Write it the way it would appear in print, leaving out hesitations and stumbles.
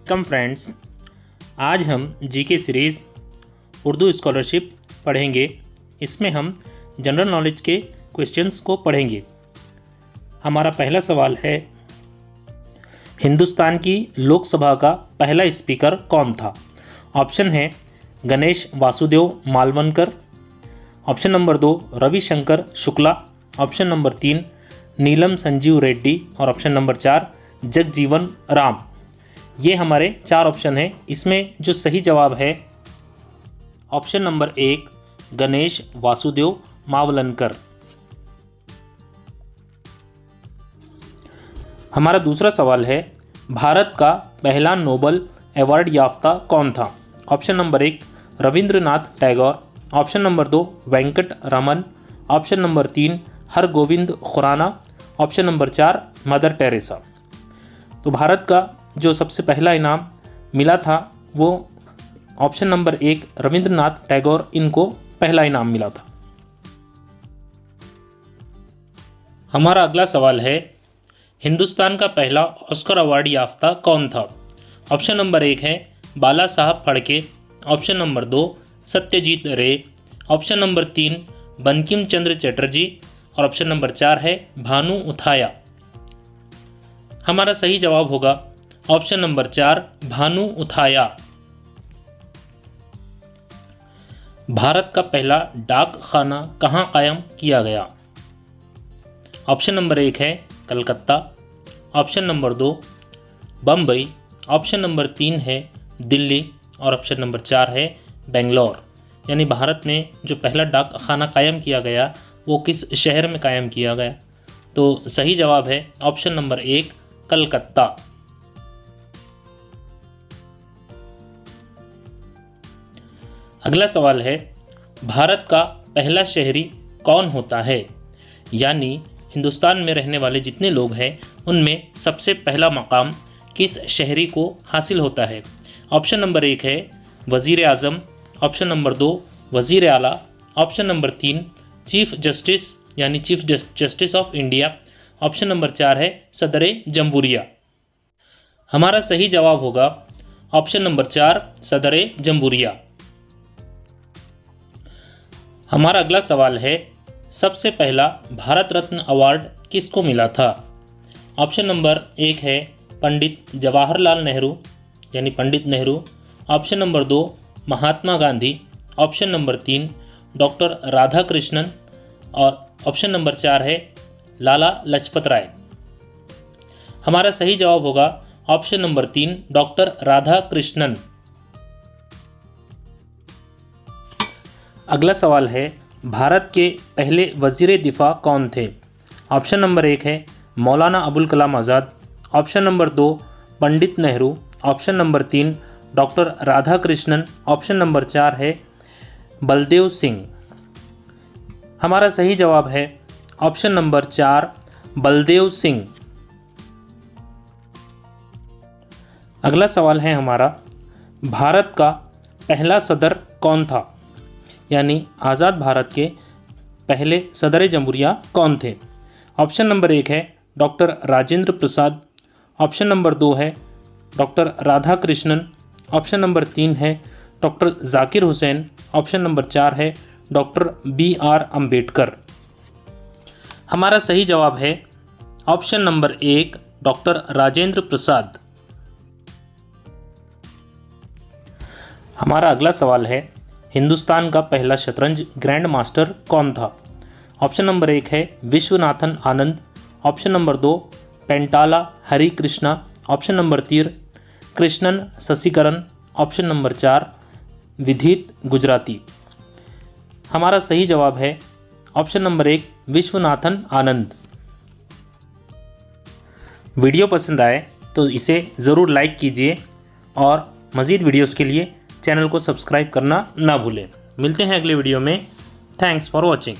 Welcome friends. आज हम GK series Urdu scholarship पढ़ेंगे। इसमें हम जनरल नॉलेज के क्वेश्चंस को पढ़ेंगे। हमारा पहला सवाल है, हिंदुस्तान की लोकसभा का पहला स्पीकर कौन था? ऑप्शन है Ganesh Vasudev Malvankar, option number 2 Ravishankar Shukla, option number 3 Neelam Sanjiva Reddy और ऑप्शन नंबर 4 जगजीवन राम। ये हमारे 4 ऑप्शन हैं। इसमें जो सही जवाब है ऑप्शन नंबर 1 गणेश वासुदेव मावलनकर। हमारा दूसरा सवाल है, भारत का पहला नोबल अवार्ड याफ्ता कौन था? Option number 1 Rabindranath Tagore, option number 2 Venkat Raman, option number 3 Hargobind Khorana, option number 4 Mother Teresa. तो भारत का जो सबसे पहला इनाम मिला था वो ऑप्शन नंबर 1 रविंद्रनाथ टैगोर, इनको पहला इनाम मिला था। हमारा अगला सवाल है, हिंदुस्तान का पहला ऑस्कर अवार्ड याफ्ता कौन था? ऑप्शन नंबर 1 है बाला साहब फड़के, ऑप्शन नंबर 2 सत्यजीत रे, ऑप्शन नंबर 3 बंकिम चंद्र चटर्जी और ऑप्शन नंबर 4 है भानु उथाया। हमारा सही जवाब होगा ऑप्शन नंबर 4 भानु उथाया। भारत का पहला डाक खाना कहाँ कायम किया गया? ऑप्शन नंबर 1 है Calcutta, option number 2 Bombay, option number 3 है दिल्ली और ऑप्शन नंबर 4 है बेंगलोर। यानी भारत में जो पहला डाक खाना कायम किया गया वो किस शहर में कायम किया गया? तो सही जवाब है ऑप्शन नंबर 1 कलकत्ता। अगला सवाल है, भारत का पहला शहरी कौन होता है? यानी हिंदुस्तान में रहने वाले जितने लोग हैं उनमें सबसे पहला मकाम किस शहरी को हासिल होता है? ऑप्शन नंबर 1 है वज़ीर आज़म, ऑप्शन नंबर 2 वज़ीर आला, ऑप्शन नंबर 3 चीफ जस्टिस यानी chief justice of India, option number 4 है सदर जमहूरिया। हमारा सही जवाब होगा ऑप्शन नंबर 4 सदर जमहूरिया। हमारा अगला सवाल है, सबसे पहला भारत रत्न अवार्ड किसको मिला था? ऑप्शन नंबर 1 है पंडित जवाहरलाल नेहरू यानी Pandit Nehru, option number 2 Mahatma Gandhi, option number 3 doctor Radhakrishnan और ऑप्शन नंबर 4 है लाला लाजपत राय। हमारा सही जवाब होगा ऑप्शन नंबर 3 डॉक्टर राधाकृष्णन। अगला सवाल है, भारत के पहले वज़ीर दिफ़ा कौन थे? ऑप्शन नंबर 1 है Maulana Abul Kalam Azad, option number 2 Pandit Nehru, option number 3 doctor Radhakrishnan, option number 4 है बलदेव सिंह। हमारा सही जवाब है ऑप्शन नंबर 4 बलदेव सिंह। अगला सवाल है हमारा, भारत का पहला सदर कौन था? यानी आज़ाद भारत के पहले सदर जमहूरिया कौन थे? ऑप्शन नंबर 1 है doctor Rajendra Prasad, option number 2 है डॉक्टर राधाकृष्णन, ऑप्शन नंबर 3 है doctor Zakir Hussain, option number 4 है डॉक्टर BR अम्बेडकर। हमारा सही जवाब है option number 1 doctor Rajendra Prasad. हमारा अगला सवाल है, हिंदुस्तान का पहला शतरंज ग्रैंड मास्टर कौन था? ऑप्शन नंबर 1 है Viswanathan Anand, option number 2 Pentala Hari Krishna, option number 3 Krishnan Sasikiran, option number 4 Vidit Gujrathi. हमारा सही जवाब है option number 1 Viswanathan Anand. Video पसंद आए तो इसे ज़रूर लाइक कीजिए और मज़ीद वीडियोस के लिए चैनल को सब्सक्राइब करना ना भूलें। मिलते हैं अगले वीडियो में। Thanks for watching.